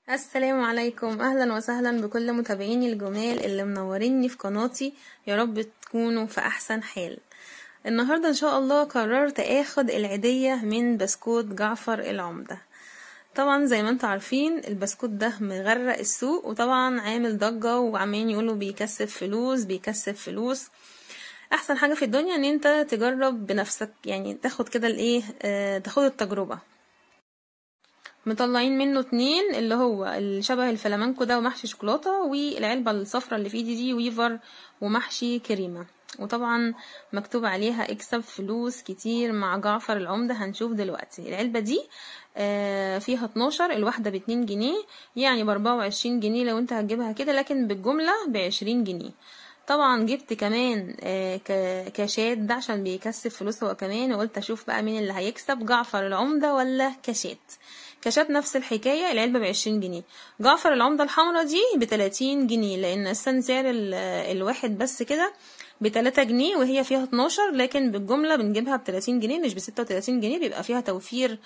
السلام عليكم، اهلا وسهلا بكل متابعيني الجمال اللي منوريني في قناتي. يا رب تكونوا في احسن حال. النهارده ان شاء الله قررت اخد العيدية من بسكوت جعفر العمدة. طبعا زي ما انتوا عارفين البسكوت ده مغرق السوق، وطبعا عامل ضجة وعمالين يقولوا بيكسب فلوس بيكسب فلوس. احسن حاجة في الدنيا ان انت تجرب بنفسك، يعني تاخد كده الايه تاخد التجربة. مطلعين منه 2 اللي هو الشبه الفلامنكو ده ومحشي شوكولاته، والعلبه الصفرا اللي في ايدي دي ويفر ومحشي كريمه، وطبعا مكتوب عليها اكسب فلوس كتير مع جعفر العمدة. هنشوف دلوقتي العلبه دي فيها 12، الواحده ب2 جنيه، يعني ب24 جنيه لو انت هتجيبها كده، لكن بالجمله ب20 جنيه. طبعا جبت كمان كاشات ده عشان بيكسب فلوس هو كمان، وقلت اشوف بقى مين اللي هيكسب، جعفر العمدة ولا كاشات. كاشات نفس الحكاية، العلبة ب20 جنيه. جعفر العمدة الحمرا دي ب30 جنيه، لان السن سعر الواحد بس كده ب3 جنيه، وهي فيها 12، لكن بالجملة بنجيبها ب30 جنيه مش ب36 جنيه. بيبقى فيها توفير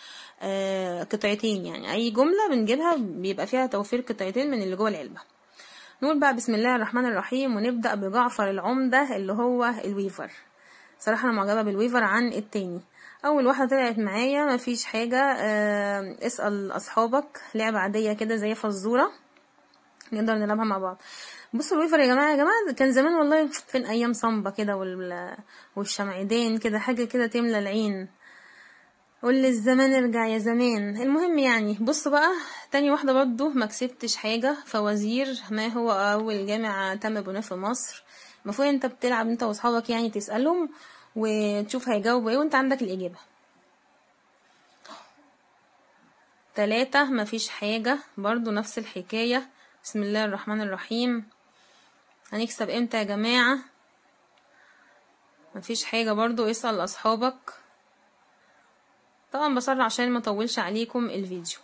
قطعتين، يعني اي جملة بنجيبها بيبقى فيها توفير قطعتين من اللي جوه العلبة. نقول بقى بسم الله الرحمن الرحيم، ونبدأ بجعفر العمدة اللي هو الويفر. صراحة انا معجبة بالويفر عن التاني. اول واحدة طلعت معايا مفيش حاجة، اسأل اصحابك، لعبة عادية كده زي فزورة نقدر نلعبها مع بعض. بصوا الويفر يا جماعة، كان زمان والله فين ايام صنبة كده والشمعدان كده، حاجة كده تملى العين. قول الزمان ارجع يا زمان. المهم يعني بصوا بقى، تاني واحدة برضو ما كسبتش حاجة، فوازير. ما هو اول جامع تم بناء في مصر؟ المفروض انت بتلعب انت واصحابك، يعني تسألهم وتشوف هيجاوبوا ايه وانت عندك الإجابة. 3 مفيش حاجة، برضو نفس الحكاية. بسم الله الرحمن الرحيم. هنكسب امتى يا جماعة؟ مفيش حاجة برضو، اسأل اصحابك. طبعا بسرع عشان ما اطولش عليكم الفيديو.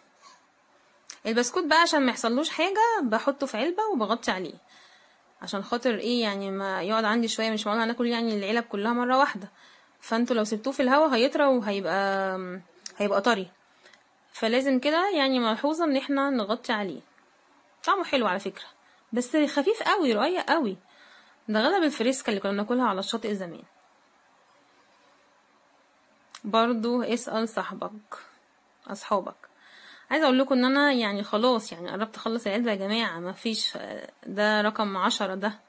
البسكوت بقى عشان ما يحصلوش حاجة بحطه في علبة وبغطي عليه، عشان خاطر ايه يعني ما يقعد عندي شوية، مش معقول هناكل يعني العلب كلها مرة واحدة. فانتوا لو سبتوه في الهواء هيطرى وهيبقى طري، فلازم كده يعني ملحوظة ان احنا نغطي عليه. طعمه حلو على فكرة، بس خفيف قوي رقيق قوي، ده غلب الفريسكا اللي كنا بناكلها على الشاطئ زمان. برضو اسأل اصحابك. عايزه اقول لكم ان انا يعني خلاص، يعني قربت اخلص العلبه يا جماعه. ما فيش، ده رقم 10 ده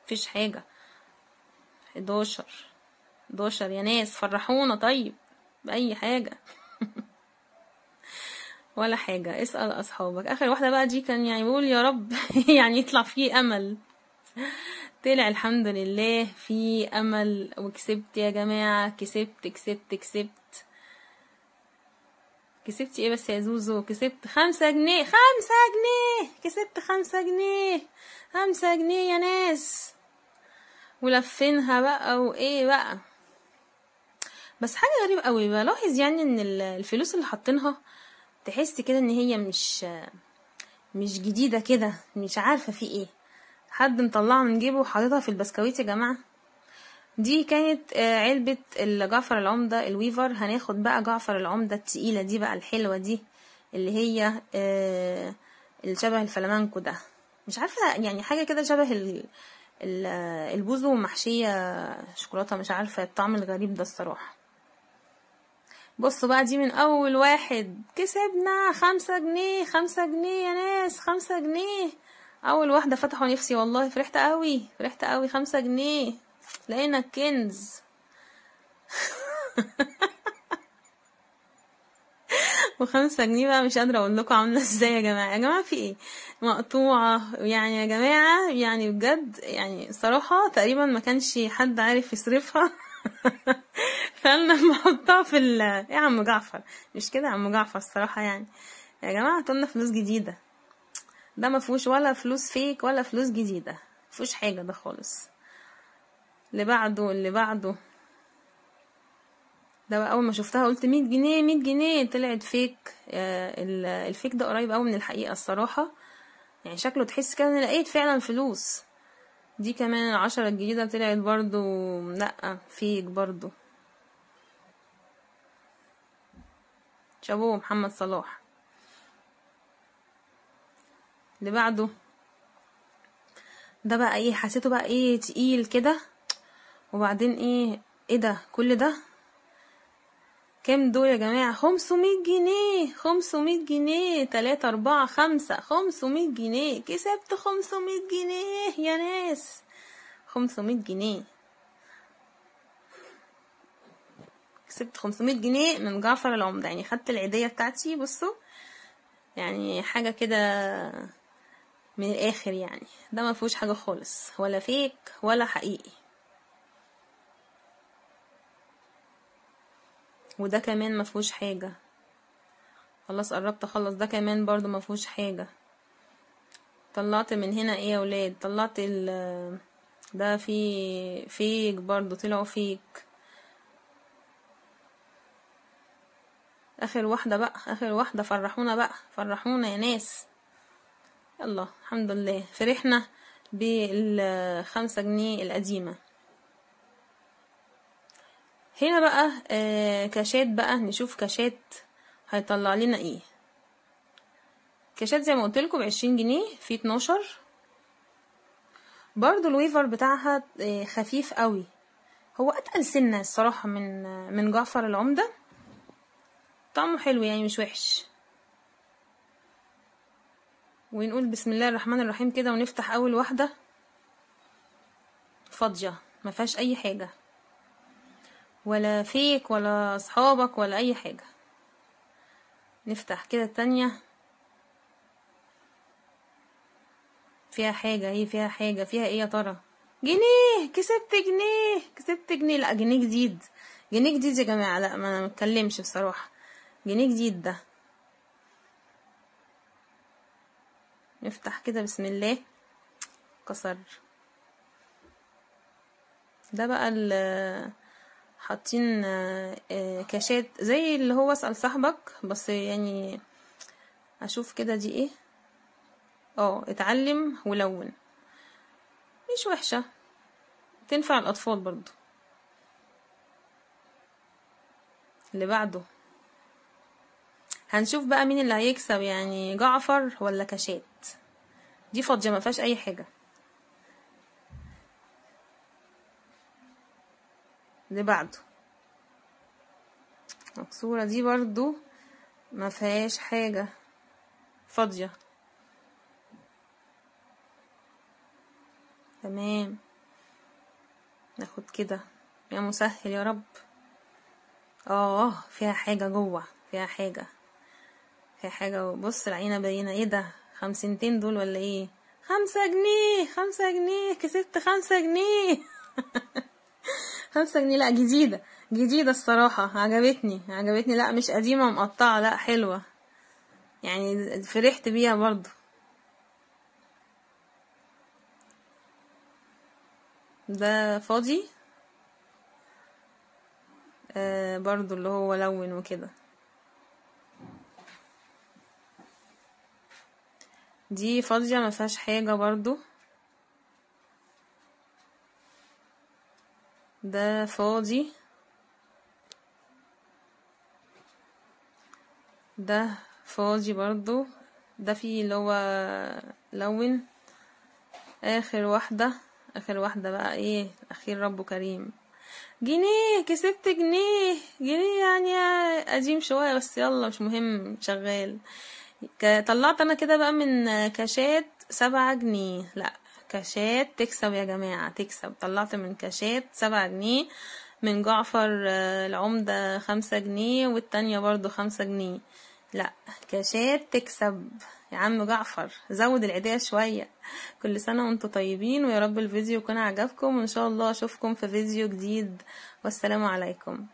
مفيش حاجه. 11 يا ناس فرحونا طيب باي حاجه. ولا حاجه، اسال اصحابك. اخر واحده بقى دي كان يعني بقول يا رب يعني يطلع فيه امل. طلع الحمد لله في امل، وكسبت يا جماعه. كسبت كسبت ايه بس يا زوزو؟ كسبت 5 جنيه. كسبت 5 جنيه. 5 جنيه يا ناس، ولفينها بقى وايه بقى. بس حاجة غريبة قوي بلاحظ، يعني ان الفلوس اللي حاطينها تحس كده ان هي مش جديدة كده، مش عارفة في ايه. حد مطلعها من جيبه وحاططها في البسكويت يا جماعة. دي كانت علبة جعفر العمدة الويفر. هناخد بقى جعفر العمدة التقيلة دي بقى، الحلوة دي اللي هي الشبه الفلامنكو ده، مش عارفة يعني حاجة كده شبه البوزو محشية شوكولاتة، مش عارفة الطعم الغريب ده الصراحة. بصوا بقى دي من اول واحد كسبنا 5 جنيه. 5 جنيه يا ناس، 5 جنيه. اول واحدة فتحوا نفسي والله، فرحت قوي 5 جنيه، لقينا الكنز. و5 جنيه بقى مش قادرة اقول لكم عاملة ازاي يا جماعة. يا جماعة في ايه؟ مقطوعة يعني يا جماعة، يعني بجد يعني صراحة تقريبا ما كانش حد عارف يصرفها. فقالنا نحطها في يا عم جعفر، مش كده يا عم جعفر الصراحة يعني. يا جماعة هاتولنا فلوس جديدة، ده ما فيهوش ولا فلوس فيك ولا فلوس جديدة، مفيهوش حاجة ده خالص. اللي بعده ده بقى اول ما شفتها قلت 100 جنيه 100 جنيه، طلعت فيك. الفيك ده قريب قوي من الحقيقة الصراحة، يعني شكله تحس كده ان لقيت فعلا فلوس. دي كمان 10 الجديدة طلعت برضو لا فيك برضو. شابوه محمد صلاح. اللي بعده ده بقى ايه، حسيته بقى ايه تقيل كده. وبعدين ايه ده كل ده؟ كام دول يا جماعة؟ 500 جنيه 500 جنيه 3 4 5 500 جنيه. كسبت 500 جنيه يا ناس، 500 جنيه. كسبت 500 جنيه من جعفر العمدة. يعني خدت العيدية بتاعتي، بصوا يعني حاجة كده من الاخر. يعني ده ما فيهوش حاجة خالص، ولا فيك ولا حقيقي. وده كمان ما فيهوش حاجة. خلاص قربت اخلص. ده كمان برضو ما فيهوش حاجة. طلعت من هنا ايه يا ولاد؟ طلعت ده في فيك برضو، طلعوا فيك. اخر واحدة بقى، اخر واحدة. فرحونا بقى، فرحونا يا ناس. يلا الحمد لله، فرحنا بال5 جنيه القديمة. هنا بقى كاشات بقى. نشوف كاشات هيطلع لنا ايه. كاشات زي ما قلتلكوا ب20 جنيه في 12. برضو الويفر بتاعها خفيف قوي. هو اتقل سنة الصراحة من جعفر العمدة. طعمه حلو يعني، مش وحش. ونقول بسم الله الرحمن الرحيم كده، ونفتح اول واحدة. فاضية ما فيهاش اي حاجة، ولا فيك ولا اصحابك ولا اي حاجة. نفتح كده التانية. فيها حاجة، هي فيها حاجة. فيها ايه يا ترى؟ جنيه. كسبت جنيه، كسبت جنيه. لا جنيه جديد، جنيه جديد يا جماعة. لا ما انا متكلمش بصراحة، جنيه جديد ده. نفتح كده بسم الله. كسر. ده بقى حاطين كاشات زي اللي هو اسأل صاحبك، بس يعني اشوف كده دي ايه. اتعلم ولون. مش وحشة، تنفع الاطفال برضو. اللي بعده هنشوف بقى مين اللي هيكسب، يعني جعفر ولا كاشات. دي فاضية ما فيهاش اي حاجة. اللي بعده مكسورة. دي برضو ما فيهاش حاجة، فاضية. تمام. ناخد كده. يا مسهل يا رب. فيها حاجة جوه، فيها حاجة، فيها حاجة. بص العينة باينة. ايه ده؟ 50 دول ولا ايه؟ 5 جنيه 5 جنيه. كسبت 5 جنيه 5 جنيه. لا جديدة، جديدة الصراحة. عجبتني. لا مش قديمة مقطعة، لا حلوة يعني، فرحت بيها برضو. ده فاضي برضو اللي هو لون وكده. دي فاضية ما فيهاش حاجة برضو. ده فاضي. ده فاضي برضو. ده فيه اللي هو لون. اخر واحدة، اخر واحدة بقى ايه. اخير رب كريم. جنيه. كسبت جنيه. جنيه يعني قديم شوية، بس يلا مش مهم، شغال. طلعت انا كده بقى من كاشات 7 جنيه. لا كاشات تكسب يا جماعة، تكسب. طلعت من كاشات 7 جنيه. من جعفر العمدة 5 جنيه، والتانية برضو 5 جنيه. لا كاشات تكسب يا عم جعفر. زود العيدية شوية. كل سنة وانتم طيبين، ويا رب الفيديو يكون عجبكم، وان شاء الله اشوفكم في فيديو جديد، والسلام عليكم.